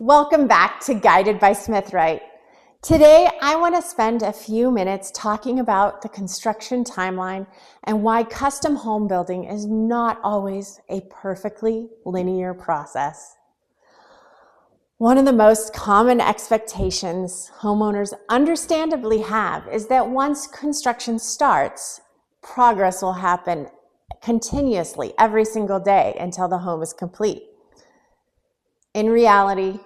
Welcome back to Guided by Smithwright. Today, I want to spend a few minutes talking about the construction timeline and why custom home building is not always a perfectly linear process. One of the most common expectations homeowners understandably have is that once construction starts, progress will happen continuously every single day until the home is complete. In reality,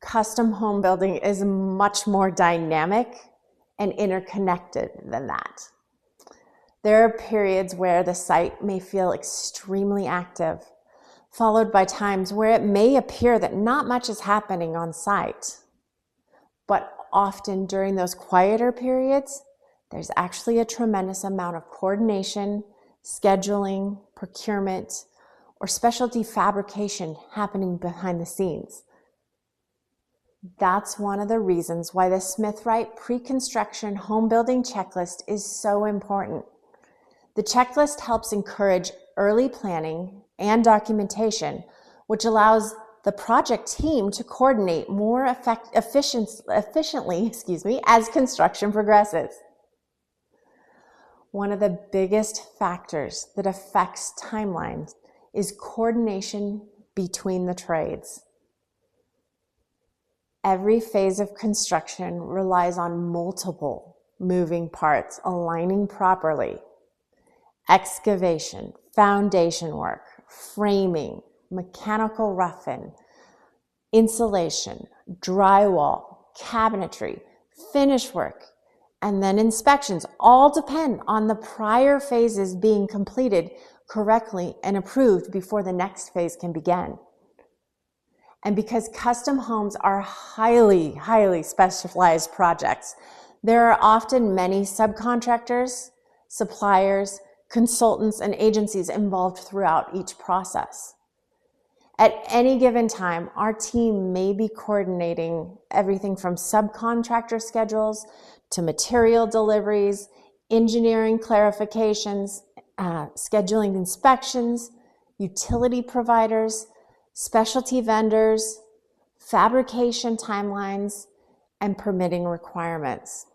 custom home building is much more dynamic and interconnected than that. There are periods where the site may feel extremely active, followed by times where it may appear that not much is happening on site. But often during those quieter periods, there's actually a tremendous amount of coordination, scheduling, procurement, or specialty fabrication happening behind the scenes. That's one of the reasons why the Smithwright pre-construction home building checklist is so important. The checklist helps encourage early planning and documentation, which allows the project team to coordinate more efficiently as construction progresses. One of the biggest factors that affects timelines is coordination between the trades. Every phase of construction relies on multiple moving parts aligning properly. Excavation, foundation work, framing, mechanical roughing, insulation, drywall, cabinetry, finish work, and then inspections all depend on the prior phases being completed correctly and approved before the next phase can begin. And because custom homes are highly specialized projects, there are often many subcontractors, suppliers, consultants, and agencies involved throughout each process. At any given time, our team may be coordinating everything from subcontractor schedules to material deliveries, engineering clarifications, scheduling inspections, utility providers, specialty vendors, fabrication timelines, and permitting requirements.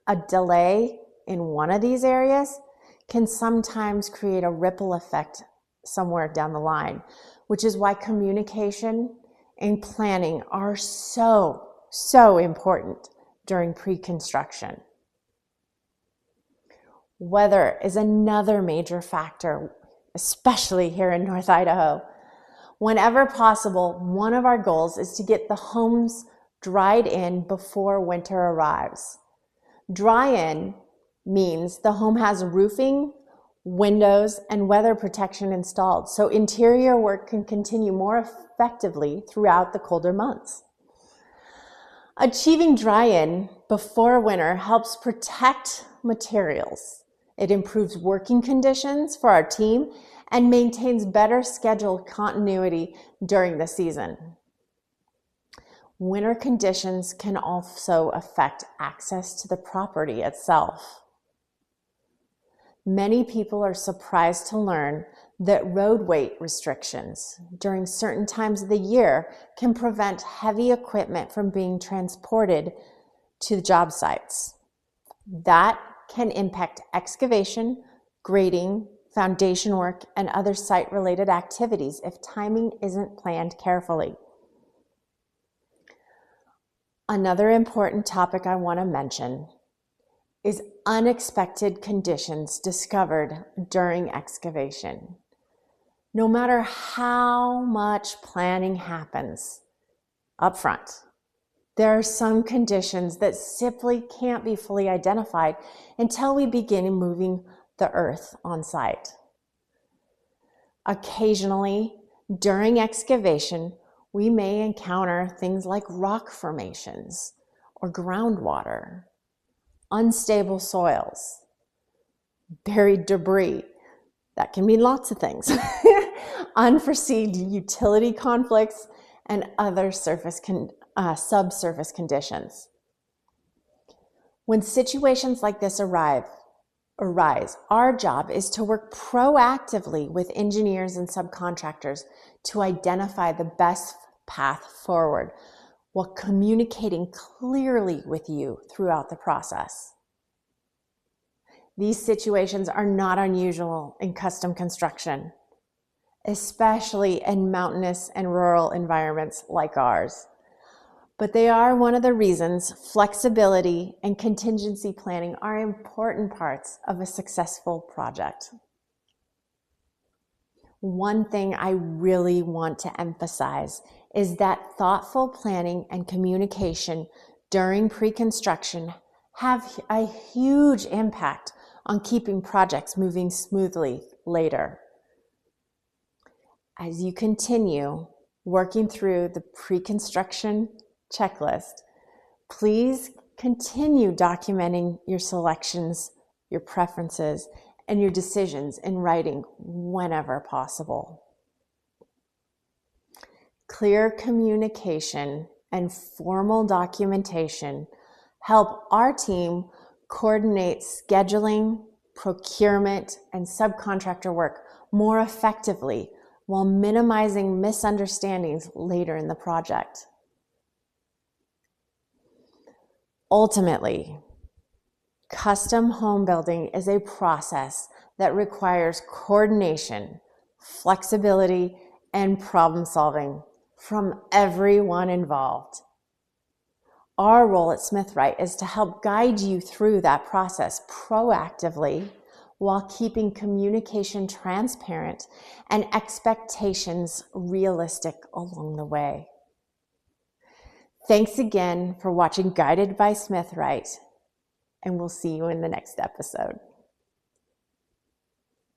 A delay in one of these areas can sometimes create a ripple effect somewhere down the line, which is why communication and planning are so important during pre-construction. Weather is another major factor, especially here in North Idaho. Whenever possible, one of our goals is to get the homes dried in before winter arrives. Dry in means the home has roofing, windows, and weather protection installed, so interior work can continue more effectively throughout the colder months. Achieving dry in before winter helps protect materials. It improves working conditions for our team and maintains better schedule continuity during the season. Winter conditions can also affect access to the property itself. Many people are surprised to learn that road weight restrictions during certain times of the year can prevent heavy equipment from being transported to the job sites. That can impact excavation, grading, foundation work, and other site-related activities if timing isn't planned carefully. Another important topic I want to mention is unexpected conditions discovered during excavation. No matter how much planning happens up front, there are some conditions that simply can't be fully identified until we begin moving the earth on site. Occasionally, during excavation, we may encounter things like rock formations or groundwater, unstable soils, buried debris. That can mean lots of things. Unforeseen utility conflicts and other subsurface conditions. When situations like this arise, our job is to work proactively with engineers and subcontractors to identify the best path forward while communicating clearly with you throughout the process. These situations are not unusual in custom construction, especially in mountainous and rural environments like ours. But they are one of the reasons flexibility and contingency planning are important parts of a successful project. One thing I really want to emphasize is that thoughtful planning and communication during pre-construction have a huge impact on keeping projects moving smoothly later. As you continue working through the pre-construction checklist, please continue documenting your selections, your preferences, and your decisions in writing whenever possible. Clear communication and formal documentation help our team coordinate scheduling, procurement, and subcontractor work more effectively while minimizing misunderstandings later in the project. Ultimately, custom home building is a process that requires coordination, flexibility, and problem solving from everyone involved. Our role at Smithwright is to help guide you through that process proactively while keeping communication transparent and expectations realistic along the way. Thanks again for watching Guided by Smithwright, and we'll see you in the next episode.